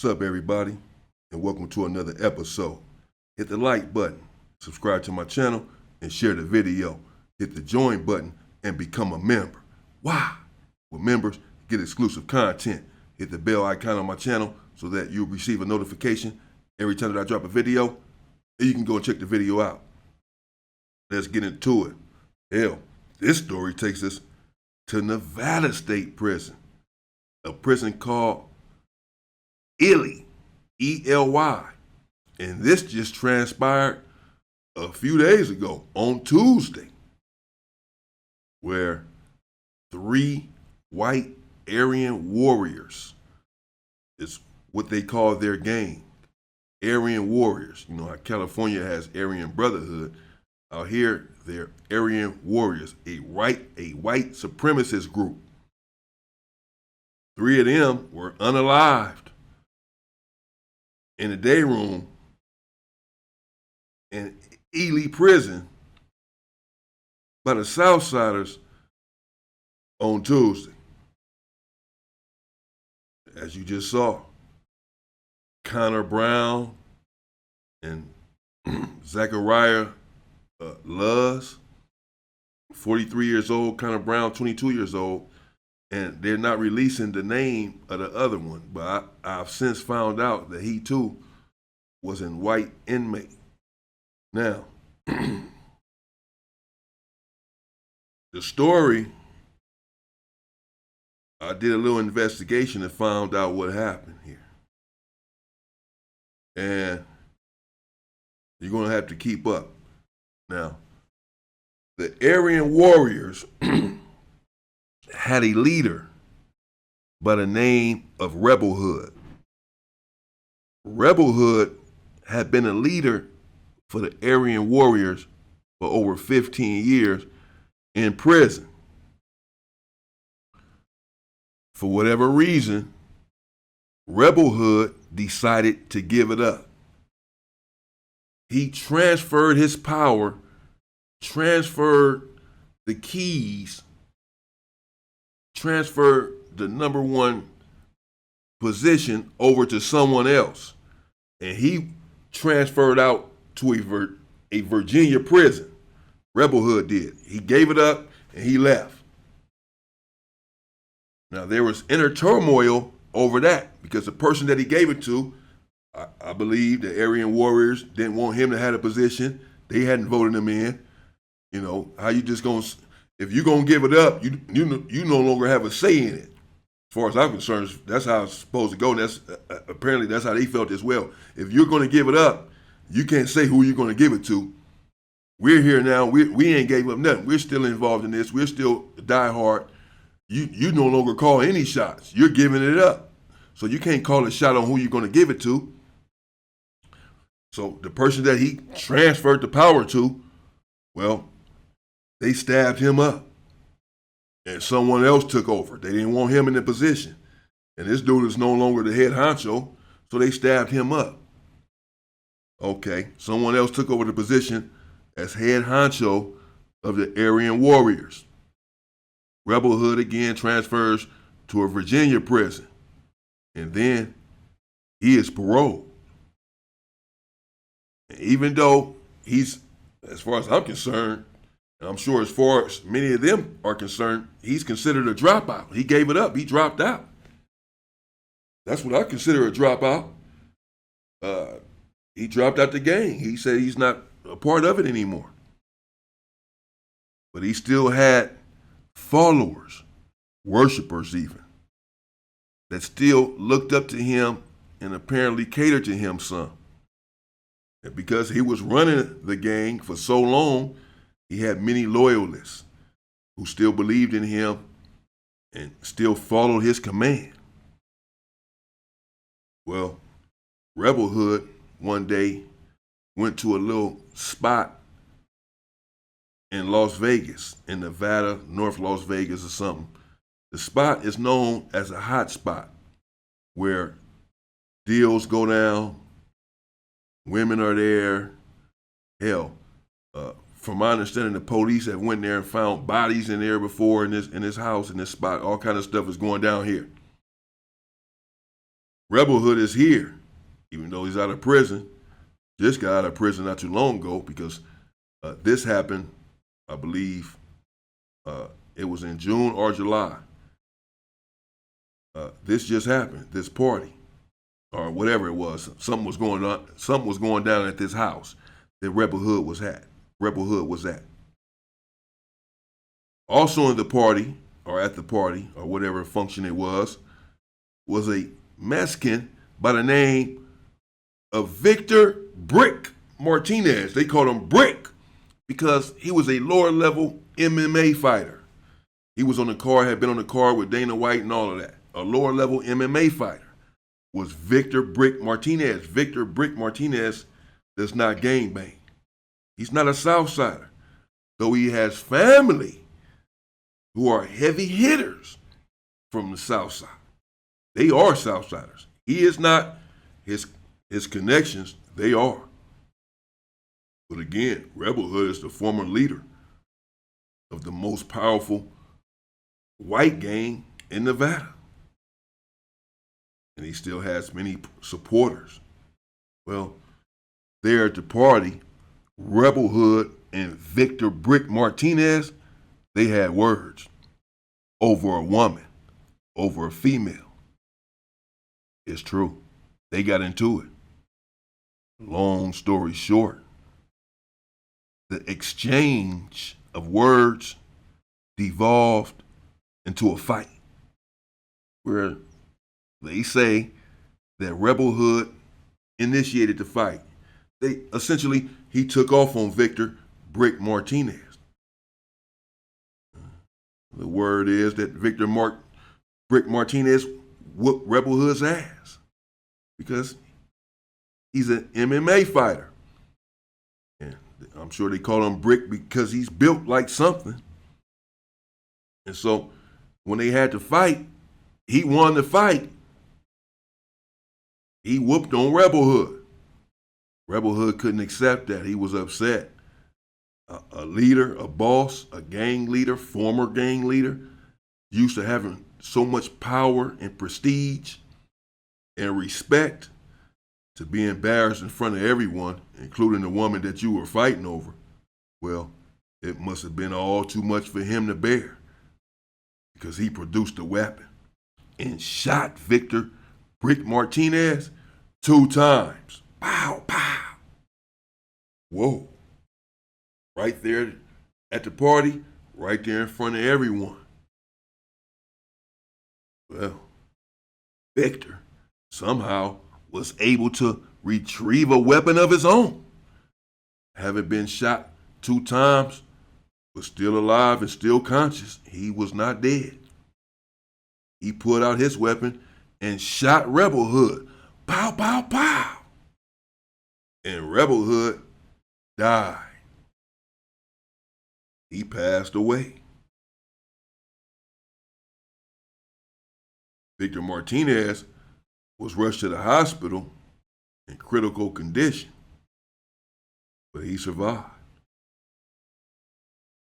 What's up, everybody, and welcome to another episode. Hit the like button, subscribe to my channel, and share the video. Hit the join button and become a member. Why? With members, get exclusive content. Hit the bell icon on my channel so that you'll receive a notification every time that I drop a video, and you can go and check the video out. Let's get into it. Hell, this story takes us to Nevada State Prison, a prison called Ely, E-L-Y. And this just transpired a few days ago on Tuesday, where 3 white Aryan warriors is what they call their gang. Aryan warriors. You know how California has Aryan Brotherhood. Out here, they're Aryan warriors, a white supremacist group. 3 of them were unalived in the day room in Ely prison by the SOUTHSIDERS on Tuesday. As you just saw, Connor Brown and Zachariah Luz, 43 years old, Connor Brown, 22 years old, and they're not releasing the name of the other one, but I've since found out that he too was a white inmate. Now, the story, I did a little investigation and found out what happened here. And you're going to have to keep up. Now, the Aryan warriors had a leader by the name of Rebel Hood. Rebel Hood had been a leader for the Aryan warriors for over 15 years in prison. For whatever reason, Rebel Hood decided to give it up. He transferred his power, transferred the keys, transferred the number one position over to someone else. And he transferred out to a Virginia prison. Rebel Hood did. He gave it up and he left. Now, there was inner turmoil over that because the person that he gave it to, I believe the Aryan warriors didn't want him to have a position. They hadn't voted him in. You know, how you just going to, if you're going to give it up, you no longer have a say in it. As far as I'm concerned, that's how it's supposed to go. And that's apparently that's how they felt as well. If you're going to give it up, you can't say who you're going to give it to. We're here now. We ain't gave up nothing. We're still involved in this. We're still diehard. You no longer call any shots. You're giving it up. So you can't call a shot on who you're going to give it to. So the person that he transferred the power to, well, they stabbed him up. And someone else took over. They didn't want him in the position. And this dude is no longer the head honcho, so they stabbed him up. Okay, someone else took over the position as head honcho of the Aryan warriors. Rebel Hood again transfers to a Virginia prison. And then he is paroled. And even though he's, as far as I'm concerned, and I'm sure as far as many of them are concerned, he's considered a dropout. He gave it up. He dropped out. That's what I consider a dropout. He dropped out the gang. He said he's not a part of it anymore. But he still had followers, worshipers even, that still looked up to him and apparently catered to him some. And because he was running the gang for so long, he had many loyalists who still believed in him and still followed his command. Well, Rebel Hood one day went to a little spot in Las Vegas, in Nevada, North Las Vegas or something. The spot is known as a hot spot where deals go down, women are there. Hell, from my understanding, the police have went there and found bodies in there before in this house, in this spot. All kind of stuff is going down here. Rebel Hood is here, even though he's out of prison. Just got out of prison not too long ago because this happened, I believe, it was in June or July. This just happened, this party, or whatever it was. Something was going on. Something was going down at this house that Rebel Hood was at. Also in the party, or at the party, or whatever function it was a Mexican by the name of Victor Brick Martinez. They called him Brick because he was a lower level MMA fighter. He was on the card, had been on the card with Dana White and all of that. A lower level MMA fighter was Victor Brick Martinez. Victor Brick Martinez does not gangbang. He's not a Southsider, though he has family who are heavy hitters from the South Side. They are Southsiders. He is not. His connections, they are. But again, Rebel Hood is the former leader of the most powerful white gang in Nevada. And he still has many supporters. Well, there at the party, Rebel Hood and Victor Brick Martinez, they had words over a woman, over a female. It's true. They got into it. Long story short, the exchange of words devolved into a fight where they say that Rebel Hood initiated the fight. He took off on Victor Brick Martinez. The word is that Victor Brick Martinez whooped Rebel Hood's ass because he's an MMA fighter. And I'm sure they call him Brick because he's built like something. And so when they had to fight, he won the fight. He whooped on Rebel Hood. Rebel Hood couldn't accept that. He was upset. A leader, a boss, a gang leader, former gang leader, used to having so much power and prestige and respect, to be embarrassed in front of everyone, including the woman that you were fighting over. Well, it must have been all too much for him to bear because he produced a weapon and shot Victor Brick Martinez 2 times. Pow, pow. Whoa. Right there at the party, right there in front of everyone. Well, Victor somehow was able to retrieve a weapon of his own. Having been shot 2 times, was still alive and still conscious. He was not dead. He pulled out his weapon and shot Rebel Hood. Pow, pow, pow. And Rebel Hood died. He passed away. Victor Martinez was rushed to the hospital in critical condition, but he survived.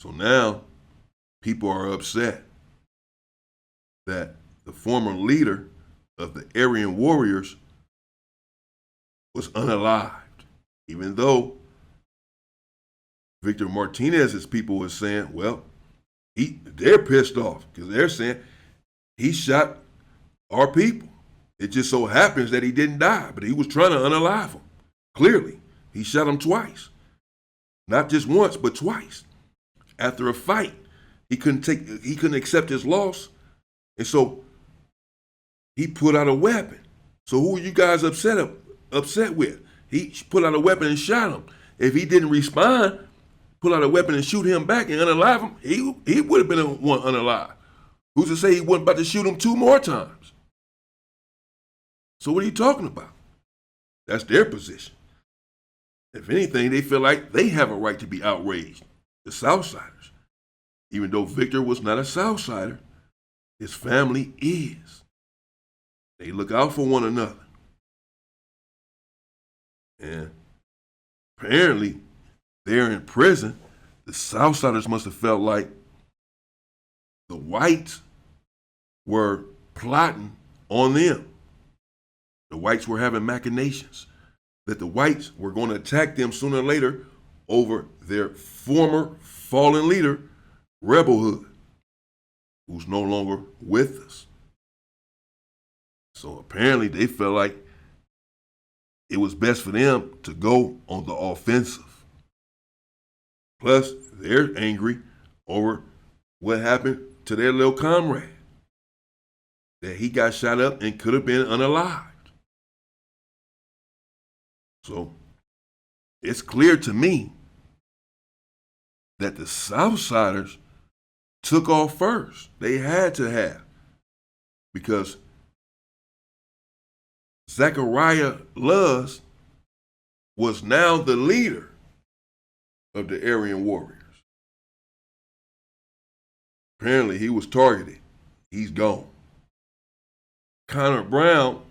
So now people are upset that the former leader of the Aryan Warriors was unalived, even though Victor Martinez's people were saying, well, they're pissed off because they're saying he shot our people. It just so happens that he didn't die, but he was trying to unalive him. Clearly, he shot him twice. Not just once, but twice. After a fight, he couldn't accept his loss, and so he put out a weapon. So who are you guys upset with? He put out a weapon and shot him. If he didn't respond, pull out a weapon and shoot him back and unalive him, he would have been the one unalive. Who's to say he wasn't about to shoot him 2 more times? So what are you talking about? That's their position. If anything, they feel like they have a right to be outraged, the Southsiders. Even though Victor was not a Southsider, his family is. They look out for one another. And apparently, they're in prison. The Southsiders must have felt like the whites were plotting on them. The whites were having machinations, that the whites were going to attack them sooner or later over their former fallen leader, Rebel Hood, who's no longer with us. So apparently they felt like it was best for them to go on the offensive. Plus, they're angry over what happened to their little comrade, that he got shot up and could have been unalived. So it's clear to me that the Southsiders took off first. They had to have, because Zachariah Luz was now the leader of the Aryan Warriors. Apparently he was targeted. He's gone. Connor Brown,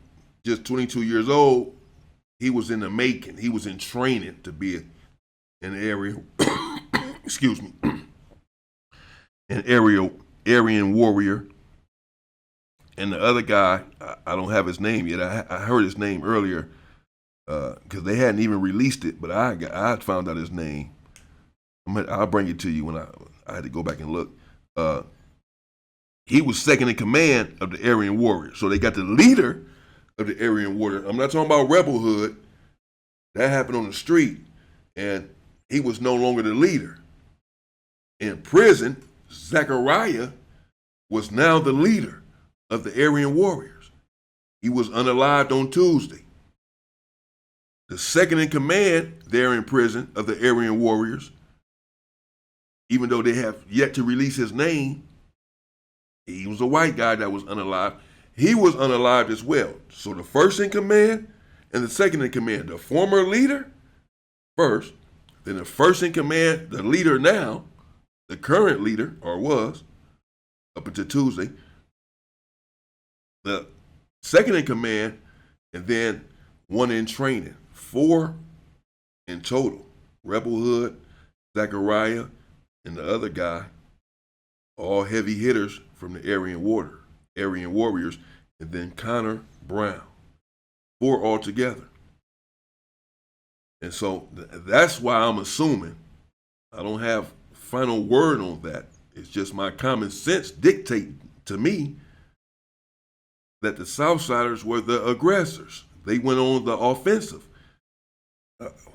just 22 years old, he was in the making. He was in training to be an Aryan, excuse me, an Aryan warrior. And the other guy, I don't have his name yet. I heard his name earlier because they hadn't even released it, but I found out his name. I'll bring it to you when I had to go back and look. He was second in command of the Aryan Warriors. So they got the leader of the Aryan Warrior. I'm not talking about Rebel Hood. That happened on the street, and he was no longer the leader. In prison, Zachariah was now the leader of the Aryan Warriors. He was unalived on Tuesday. The second in command there in prison of the Aryan Warriors, even though they have yet to release his name, he was a white guy that was unalived. He was unalived as well. So the first in command and the second in command, the former leader first, then the first in command, the leader now, the current leader, or was, up until Tuesday, the second in command, and then one in training. 4 in total. Rebel Hood, Zachariah, and the other guy, all heavy hitters from the Aryan Warriors, and then Connor Brown. 4 altogether. And so that's why I'm assuming, I don't have final word on that. It's just my common sense dictate to me that the Southsiders were the aggressors. They went on the offensive.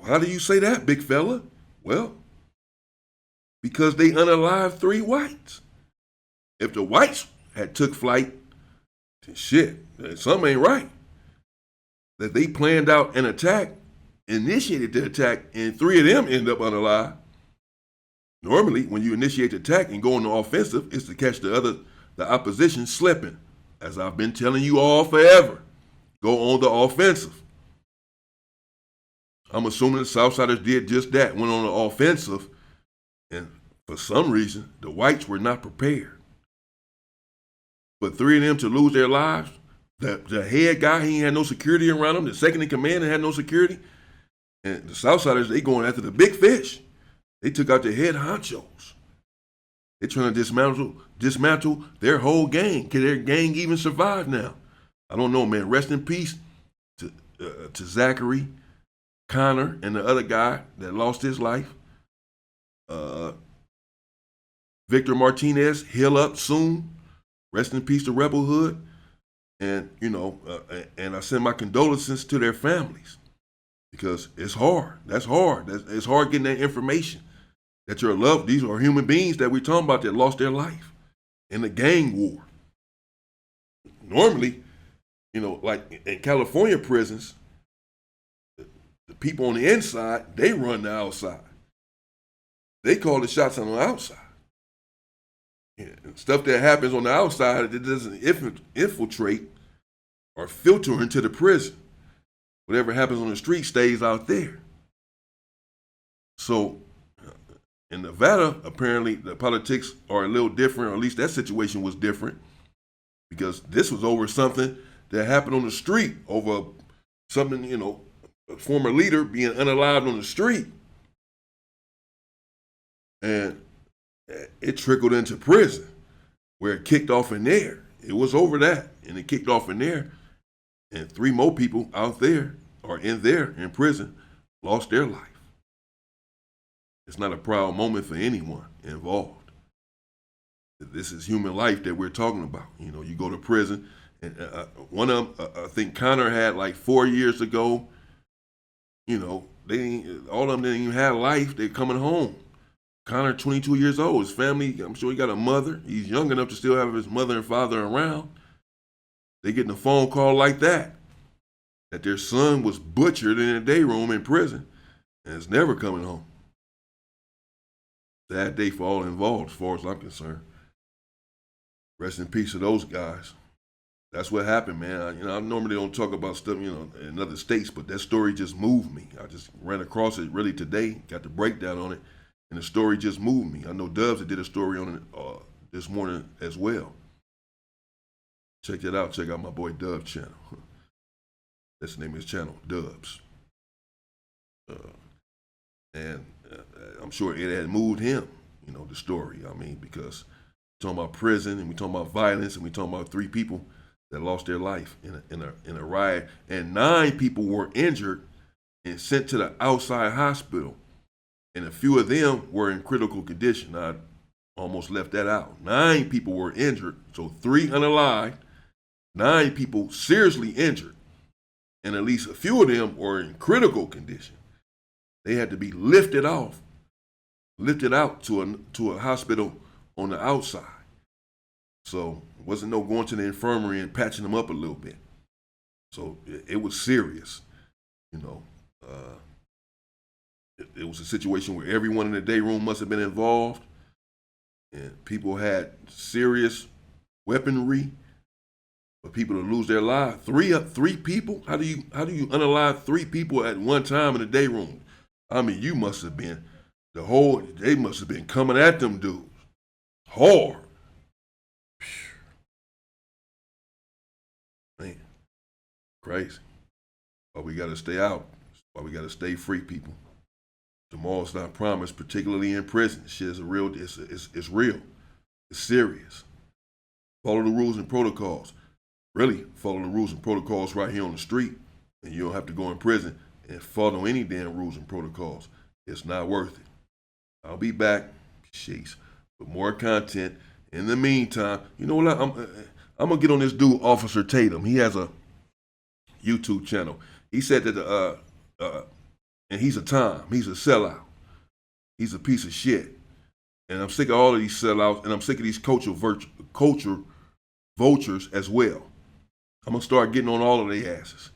How do you say that, big fella? Well, because they unalived 3 whites. If the whites had took flight, then shit, something ain't right. That they planned out an attack, initiated the attack, and 3 of them end up unalived. Normally, when you initiate the attack and go on the offensive, it's to catch the opposition slipping. As I've been telling you all forever, go on the offensive. I'm assuming the Southsiders did just that, went on the offensive, and for some reason, the whites were not prepared. But 3 of them to lose their lives, the head guy, he had no security around him, the second in command had no security, and the Southsiders, they going after the big fish. They took out the head honchos. They're trying to dismantle their whole gang. Can their gang even survive now? I don't know, man. Rest in peace to Zachary, Connor, and the other guy that lost his life. Victor Martinez, heal up soon. Rest in peace to Rebel Hood. And, and I send my condolences to their families because it's hard. That's hard. It's hard getting that information. That your loved, these are human beings that we're talking about that lost their life in the gang war. Normally, like in California prisons, the people on the inside, they run the outside. They call the shots on the outside. Yeah, stuff that happens on the outside, it doesn't infiltrate or filter into the prison. Whatever happens on the street stays out there. So, in Nevada, apparently the politics are a little different, or at least that situation was different, because this was over something that happened on the street, over something, a former leader being unalived on the street. And it trickled into prison, where it kicked off in there. It was over that, and it kicked off in there. And 3 more people out there or in prison lost their life. It's not a proud moment for anyone involved. This is human life that we're talking about. You know, you go to prison, and one of them, I think Connor had like 4 years ago. You know, all of them didn't even have life. They're coming home. Connor, 22 years old. His family, I'm sure he got a mother. He's young enough to still have his mother and father around. They getting a phone call like that their son was butchered in a day room in prison and is never coming home. Sad day for all involved, as far as I'm concerned. Rest in peace to those guys. That's what happened, man. I normally don't talk about stuff, in other states, but that story just moved me. I just ran across it really today, got the breakdown on it, and the story just moved me. I know Dubs did a story on it this morning as well. Check that out. Check out my boy Dubs' channel. That's the name of his channel, Dubs. And I'm sure it had moved him, the story. I mean, because we're talking about prison, and we're talking about violence, and we're talking about 3 people that lost their life in a riot, and 9 people were injured and sent to the outside hospital, and a few of them were in critical condition. I almost left that out. 9 people were injured, so 3 unalived, 9 people seriously injured, and at least a few of them were in critical condition. They had to be lifted out to a hospital on the outside. So it wasn't no going to the infirmary and patching them up a little bit. So it was serious, It was a situation where everyone in the day room must have been involved, and people had serious weaponry for people to lose their lives. Three people? How do you unalive 3 people at one time in the day room? I mean, you must have been they must have been coming at them dudes hard. Man, crazy. But we got to stay out. But we got to stay free, people. Tomorrow's not promised, particularly in prison. Shit is real. It's real. It's serious. Follow the rules and protocols. Really, follow the rules and protocols right here on the street, and you don't have to go in prison and follow any damn rules and protocols. It's not worth it. I'll be back, with more content. In the meantime, you know what? I'm gonna get on this dude, Officer Tatum. He has a YouTube channel. He said that and he's a sellout. He's a piece of shit. And I'm sick of all of these sellouts, and I'm sick of these culture vultures as well. I'm gonna start getting on all of their asses.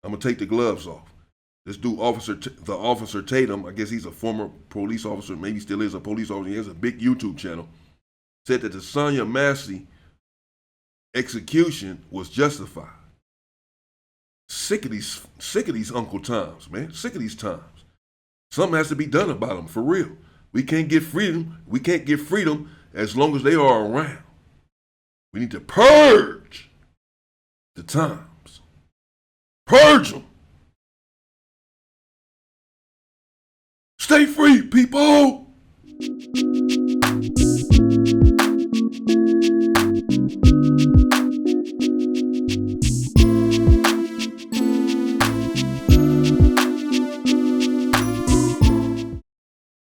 I'm gonna take the gloves off. This dude, Officer Tatum, I guess he's a former police officer, maybe still is a police officer. He has a big YouTube channel. Said that the Sonia Massey execution was justified. Sick of these Uncle Toms, man. Sick of these times. Something has to be done about them, for real. We can't get freedom. We can't get freedom as long as they are around. We need to purge the times. Purge them. Stay free, people.